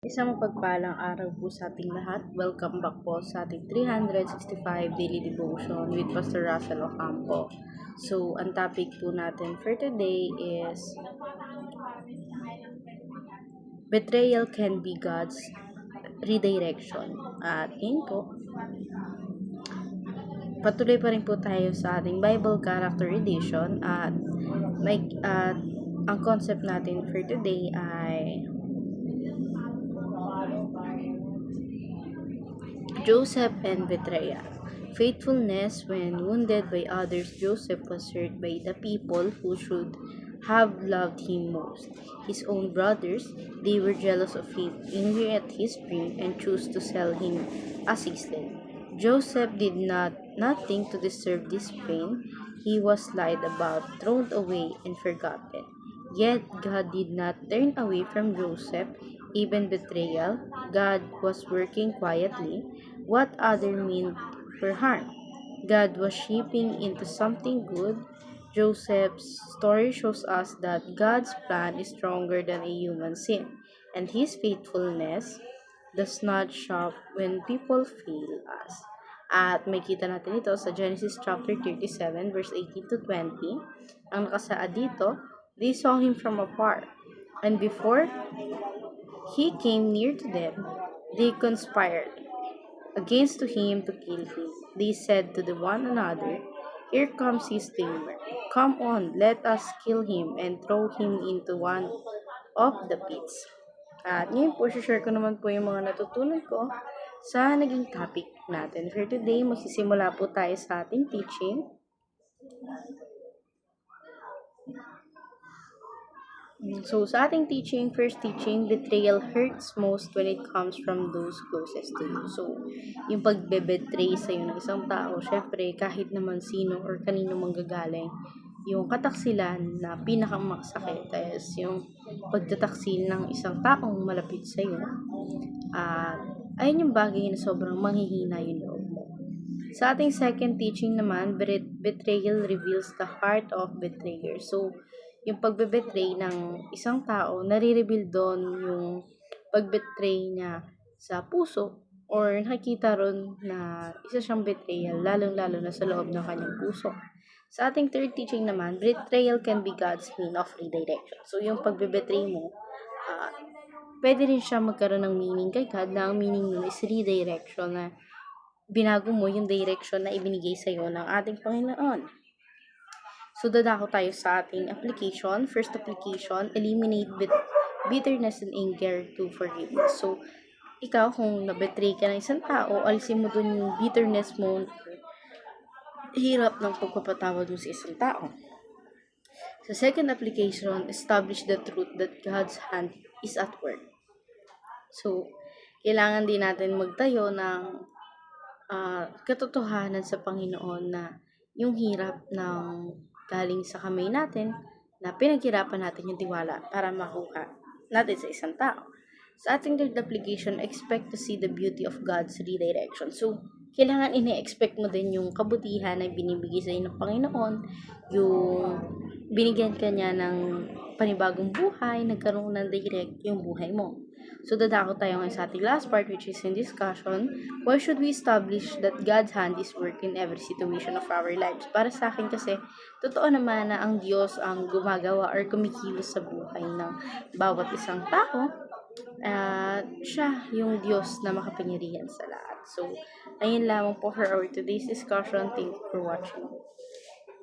Isang mapagpalang araw po sa ating lahat. Welcome back po sa ating 365 Daily Devotion with Pastor Russell Ocampo. So, ang topic po natin for today is Betrayal can be God's redirection. At yun po, patuloy pa rin po tayo sa ating Bible Character Edition at ang concept natin for today ay Joseph and betrayal. Faithfulness when wounded by others, Joseph was hurt by the people who should have loved him most. His own brothers, they were jealous of him, angry at his dream, and chose to sell him as a slave. Joseph did nothing to deserve this pain. He was lied about, thrown away, and forgotten. Yet God did not turn away from Joseph, even betrayal. God was working quietly. What other meant for harm, God was shaping into something good. Joseph's story shows us that God's plan is stronger than a human sin, and his faithfulness does not stop when people fail us. At makita natin ito sa Genesis chapter 37 verse 18 to 20. Ang nakasaad dito, they saw him from afar, and before he came near to them, they conspired against him to kill him. They said to the one another, "Here comes his tamer. Come on, let us kill him and throw him into one of the pits." At ngayon po, share ko naman po yung mga natutunan ko sa naging topic natin. For today, magsisimula po tayo sa ating teaching. So, sa ating first teaching, betrayal hurts most when it comes from those closest to you. So, yung pagbe-betray sa'yo ng isang tao, syempre, kahit naman sino or kanino manggagaling, yung kataksilan na pinakamasakit is yung pagtataksil ng isang taong malapit sa'yo. Ayun yung bagay na sobrang manghihina yung loob mo. Sa ating second teaching naman, betrayal reveals the heart of betrayer. So, yung pagbe-betray ng isang tao, nare-reveal doon yung pag-betray niya sa puso or nakikita ron na isa siyang betrayal, lalong-lalo na sa loob ng kanyang puso. Sa ating third teaching naman, betrayal can be God's mean of redirection. So, yung pagbe-betray mo, pwede rin siya magkaroon ng meaning kay God na ang meaning nun is redirection na binago mo yung direction na ibinigay sa'yo ng ating Panginoon. So, dadako tayo sa ating application. First application, eliminate bitterness and anger to forgiveness. So, ikaw, kung nabetray ka ng isang tao, alisin mo dun yung bitterness mo, hirap ng pagpapatawad mo sa isang tao. Sa second application, establish the truth that God's hand is at work. So, kailangan din natin magtayo ng katotohanan sa Panginoon na yung hirap ng galing sa kamay natin na pinaghirapan natin yung tiwala para makuha natin sa isang tao. Sa ating third application, expect to see the beauty of God's redirection. So, kailangan ine-expect mo din yung kabutihan na binibigay sa ng Panginoon, yung binigyan ka niya ng panibagong buhay, nagkaroon ng direct yung buhay mo. So, dadako tayo ngayon sa ating last part, which is in discussion. Why should we establish that God's hand is work in every situation of our lives? Para sa akin kasi, totoo naman na ang Diyos ang gumagawa or kumikilos sa buhay ng bawat isang tao. Siya yung Diyos na makapangyarihan sa lahat. So, ayun lamang po for our today's discussion. Thank you for watching.